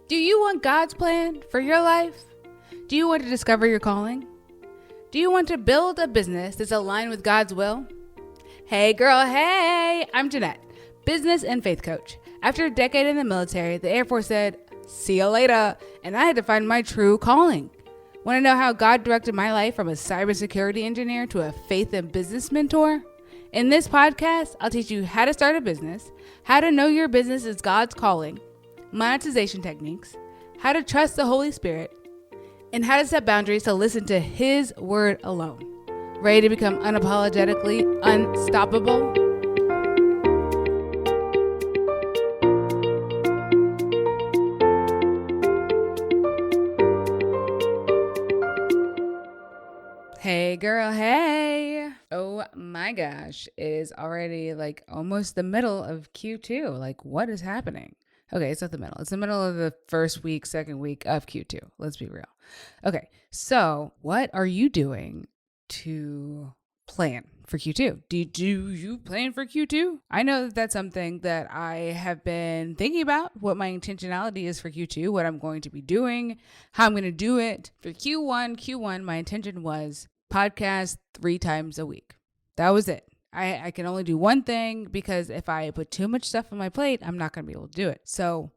Do you want God's plan for your life? Do you want to discover your calling? Do you want to build a business that's aligned with God's will? Hey girl, hey! I'm Jeanette, business and faith coach. After a decade in the military, the Air Force said, see you later, and I had to find my true calling. Want to know how God directed my life from a cybersecurity engineer to a faith and business mentor? In this podcast, I'll teach you how to start a business, how to know your business is God's calling, monetization techniques, how to trust the Holy Spirit, and how to set boundaries to listen to His word alone. Ready to become unapologetically unstoppable? Hey girl, hey. Oh my gosh, it is already like almost the middle of Q2. Like, what is happening? Okay, it's not the middle. It's the middle of the first week, second week of Q2. Let's be real. Okay, so what are you doing to plan for Q2? Do you plan for Q2? I know that that's something that I have been thinking about, what my intentionality is for Q2, what I'm going to be doing, how I'm going to do it. For Q1, my intention was podcast 3 times a week. That was it. I can only do one thing because if I put too much stuff on my plate, I'm not going to be able to do it. So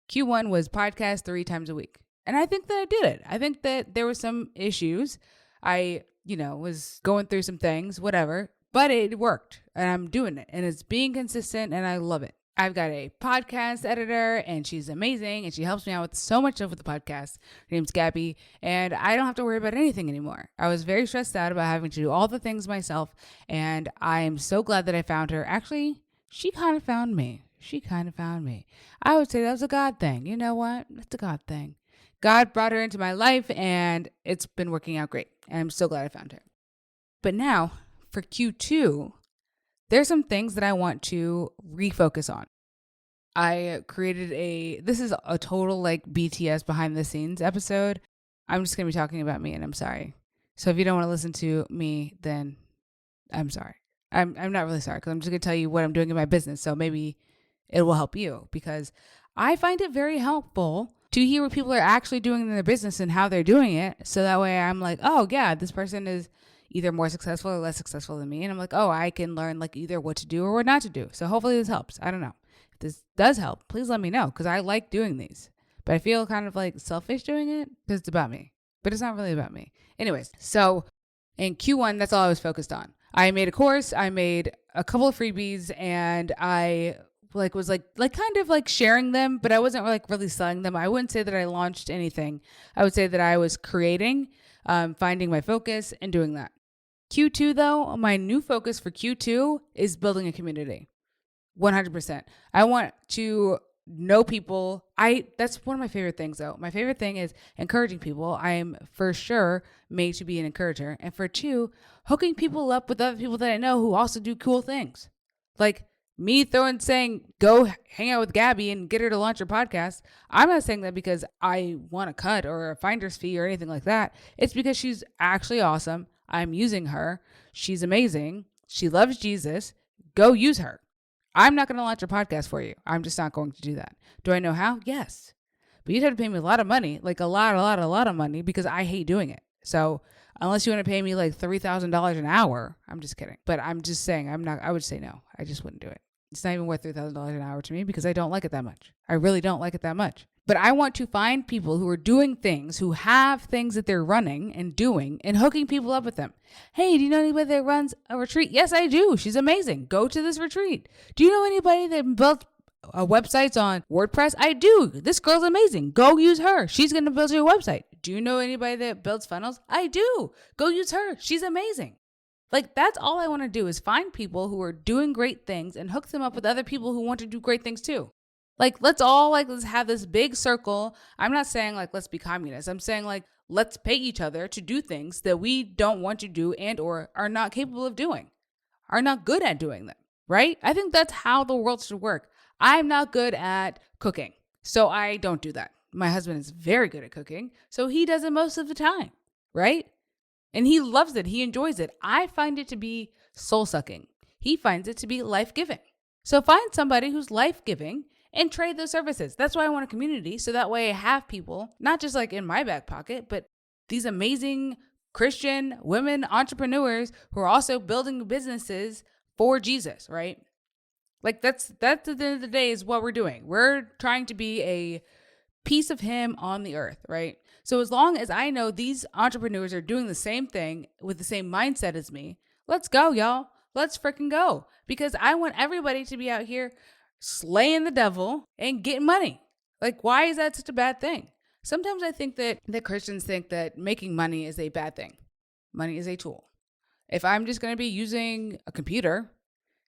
Q1 was podcast 3 times a week. And I think that I did it. I think that there were some issues. I, was going through some things, whatever, but it worked and I'm doing it and it's being consistent and I love it. I've got a podcast editor and she's amazing and she helps me out with so much stuff with the podcast. Her name's Gabby and I don't have to worry about anything anymore. I was very stressed out about having to do all the things myself and I am so glad that I found her. Actually, she kind of found me. I would say that was a God thing. You know what? It's a God thing. God brought her into my life and it's been working out great. And I'm so glad I found her. But now for Q2, there's some things that I want to refocus on. I created this is a total like BTS behind the scenes episode. I'm just going to be talking about me and I'm sorry. So if you don't want to listen to me, then I'm sorry. I'm not really sorry because I'm just going to tell you what I'm doing in my business. So maybe it will help you because I find it very helpful to hear what people are actually doing in their business and how they're doing it. So that way I'm like, oh yeah, this person is either more successful or less successful than me. And I'm like, oh, I can learn like either what to do or what not to do. So hopefully this helps. I don't know. If this does help, please let me know because I like doing these. But I feel kind of like selfish doing it because it's about me. But it's not really about me. Anyways, so in Q1, that's all I was focused on. I made a course. I made a couple of freebies and I was kind of like sharing them, but I wasn't like really selling them. I wouldn't say that I launched anything. I would say that I was creating, finding my focus and doing that. Q2 though, my new focus for Q2 is building a community. 100%. I want to know people. That's one of my favorite things though. My favorite thing is encouraging people. I am for sure made to be an encourager. And for 2, hooking people up with other people that I know who also do cool things. Like me saying, go hang out with Gabby and get her to launch her podcast. I'm not saying that because I want a cut or a finder's fee or anything like that. It's because she's actually awesome. I'm using her. She's amazing. She loves Jesus. Go use her. I'm not going to launch a podcast for you. I'm just not going to do that. Do I know how? Yes. But you'd have to pay me a lot of money, like a lot of money because I hate doing it. So unless you want to pay me like $3,000 an hour, I'm just kidding. But I'm just saying I would say no. I just wouldn't do it. It's not even worth $3,000 an hour to me because I don't like it that much. I really don't like it that much. But I want to find people who are doing things, who have things that they're running and doing and hooking people up with them. Hey, do you know anybody that runs a retreat? Yes, I do. She's amazing. Go to this retreat. Do you know anybody that built websites on WordPress? I do. This girl's amazing. Go use her. She's going to build you a website. Do you know anybody that builds funnels? I do. Go use her. She's amazing. Like, that's all I want to do is find people who are doing great things and hook them up with other people who want to do great things too. Like, let's have this big circle. I'm not saying like, let's be communists. I'm saying like, let's pay each other to do things that we don't want to do and or are not capable of doing, are not good at doing them, right? I think that's how the world should work. I'm not good at cooking, so I don't do that. My husband is very good at cooking, so he does it most of the time, right? And he loves it. He enjoys it. I find it to be soul-sucking. He finds it to be life-giving. So find somebody who's life-giving and trade those services. That's why I want a community. So that way I have people, not just like in my back pocket, but these amazing Christian women entrepreneurs who are also building businesses for Jesus, right? Like that's at the end of the day is what we're doing. We're trying to be a piece of him on the earth, right? So as long as I know these entrepreneurs are doing the same thing with the same mindset as me, let's go, y'all. Let's freaking go. Because I want everybody to be out here slaying the devil and getting money. Like, why is that such a bad thing? Sometimes I think that Christians think that making money is a bad thing. Money is a tool. If I'm just going to be using a computer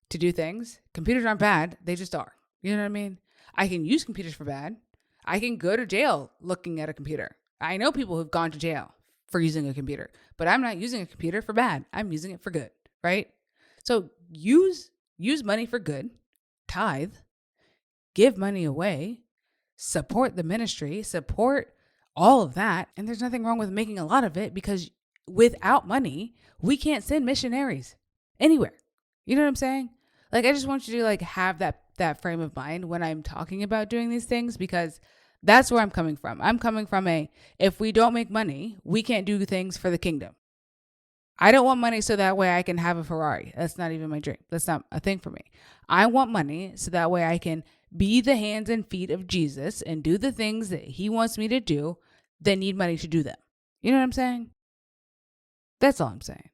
to do things, computers aren't bad. They just are. You know what I mean? I can use computers for bad. I can go to jail looking at a computer. I know people who've gone to jail for using a computer, but I'm not using a computer for bad. I'm using it for good, right? So use money for good, tithe, give money away, support the ministry, support all of that. And there's nothing wrong with making a lot of it, because without money, we can't send missionaries anywhere. You know what I'm saying? Like, I just want you to like have that frame of mind when I'm talking about doing these things, because that's where I'm coming from. I'm coming from if we don't make money, we can't do things for the kingdom. I don't want money so that way I can have a Ferrari. That's not even my dream. That's not a thing for me. I want money so that way I can be the hands and feet of Jesus and do the things that he wants me to do that need money to do them. You know what I'm saying? That's all I'm saying.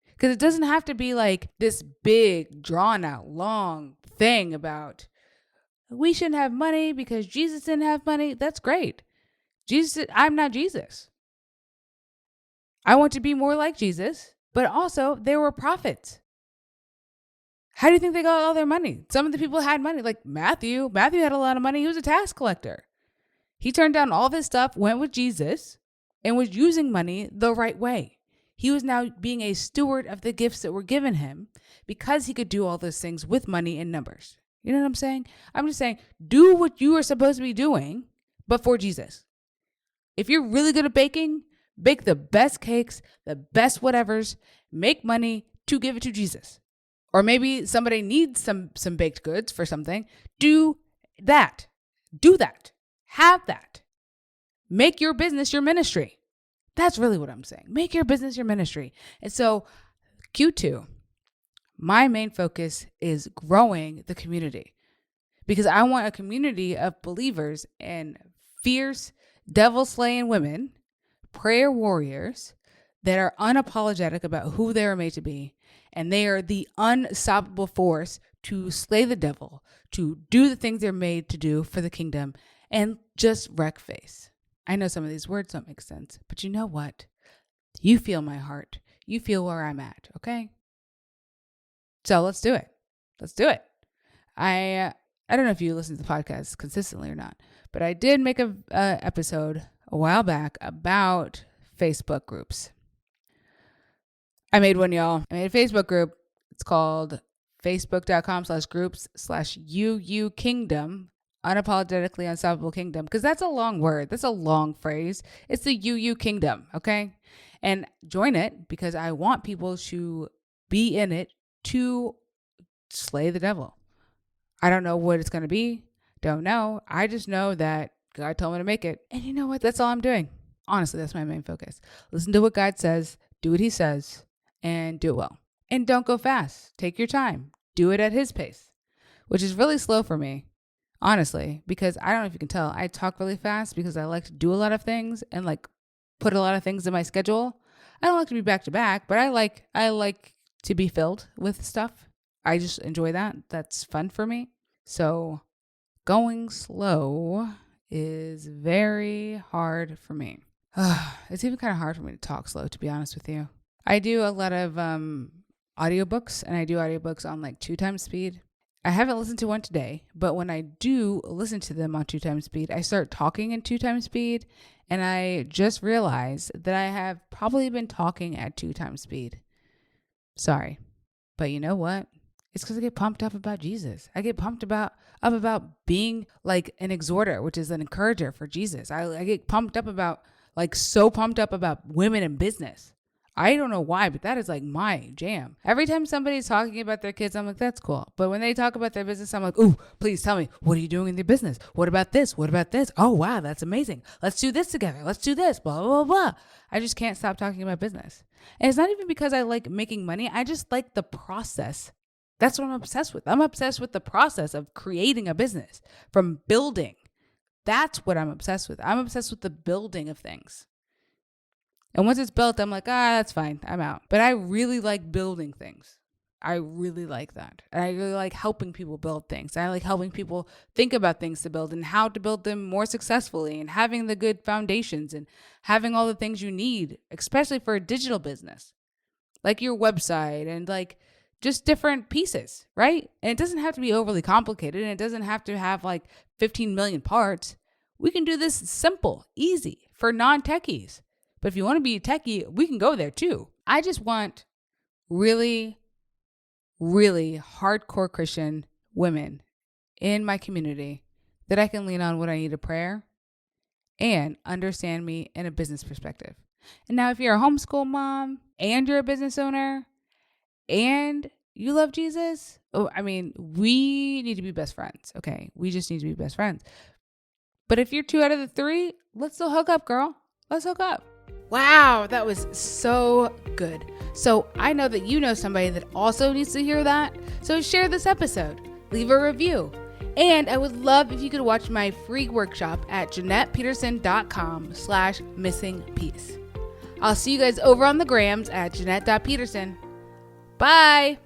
Because it doesn't have to be like this big, drawn out, long thing about we shouldn't have money because Jesus didn't have money. That's great. I'm not Jesus. I want to be more like Jesus, but also they were prophets. How do you think they got all their money? Some of the people had money, like Matthew. Matthew had a lot of money. He was a tax collector. He turned down all this stuff, went with Jesus, and was using money the right way. He was now being a steward of the gifts that were given him because he could do all those things with money in numbers. You know what I'm saying? I'm just saying, do what you are supposed to be doing, but for Jesus. If you're really good at baking, bake the best cakes, the best whatevers, make money to give it to Jesus. Or maybe somebody needs some baked goods for something. Do that. Do that. Have that. Make your business your ministry. That's really what I'm saying. Make your business your ministry. And so Q2, my main focus is growing the community, because I want a community of believers and fierce devil slaying women, prayer warriors that are unapologetic about who they are made to be. And they are the unstoppable force to slay the devil, to do the things they're made to do for the kingdom, and just wreck face. I know some of these words don't make sense, but you know what? You feel my heart. You feel where I'm at, okay? So let's do it. Let's do it. I don't know if you listen to the podcast consistently or not, but I did make a episode a while back about Facebook groups. I made one, y'all. I made a Facebook group. It's called facebook.com/groups/UU Kingdom, Unapologetically Unstoppable Kingdom, because that's a long word. That's a long phrase. It's the UU Kingdom, okay? And join it because I want people to be in it to slay the devil. I don't know what it's going to be. Don't know. I just know that God told me to make it. And you know what? That's all I'm doing. Honestly, that's my main focus. Listen to what God says. Do what he says. And do it well. And don't go fast. Take your time. Do it at his pace, which is really slow for me, honestly, because I don't know if you can tell, I talk really fast because I like to do a lot of things and like put a lot of things in my schedule. I don't like to be back to back, but I like to be filled with stuff. I just enjoy that. That's fun for me. So going slow is very hard for me. It's even kind of hard for me to talk slow, to be honest with you. I do a lot of audiobooks, and I do audiobooks on like 2 times speed. I haven't listened to one today, but when I do listen to them on 2 times speed, I start talking in 2 times speed, and I just realized that I have probably been talking at 2 times speed. Sorry, but you know what? It's because I get pumped up about Jesus. I get pumped up about being like an exhorter, which is an encourager for Jesus. I get pumped up about, like, so pumped up about women in business. I don't know why, but that is like my jam. Every time somebody's talking about their kids, I'm like, that's cool. But when they talk about their business, I'm like, ooh, please tell me, what are you doing in your business? What about this? What about this? Oh, wow, that's amazing. Let's do this together. Let's do this, blah, blah, blah. I just can't stop talking about business. And it's not even because I like making money. I just like the process. That's what I'm obsessed with. I'm obsessed with the process of creating a business from building. That's what I'm obsessed with. I'm obsessed with the building of things. And once it's built, I'm like, that's fine. I'm out. But I really like building things. I really like that. And I really like helping people build things. I like helping people think about things to build and how to build them more successfully and having the good foundations and having all the things you need, especially for a digital business, like your website and like just different pieces, right? And it doesn't have to be overly complicated and it doesn't have to have like 15 million parts. We can do this simple, easy for non-techies. But if you want to be a techie, we can go there too. I just want really, really hardcore Christian women in my community that I can lean on when I need a prayer and understand me in a business perspective. And now if you're a homeschool mom and you're a business owner and you love Jesus, we need to be best friends, okay? We just need to be best friends. But if you're 2 out of the 3, let's still hook up, girl. Let's hook up. Wow, that was so good. So I know that you know somebody that also needs to hear that. So share this episode, leave a review. And I would love if you could watch my free workshop at JeanettePeterson.com/missingpiece. I'll see you guys over on the grams at Jeanette.Peterson. Bye.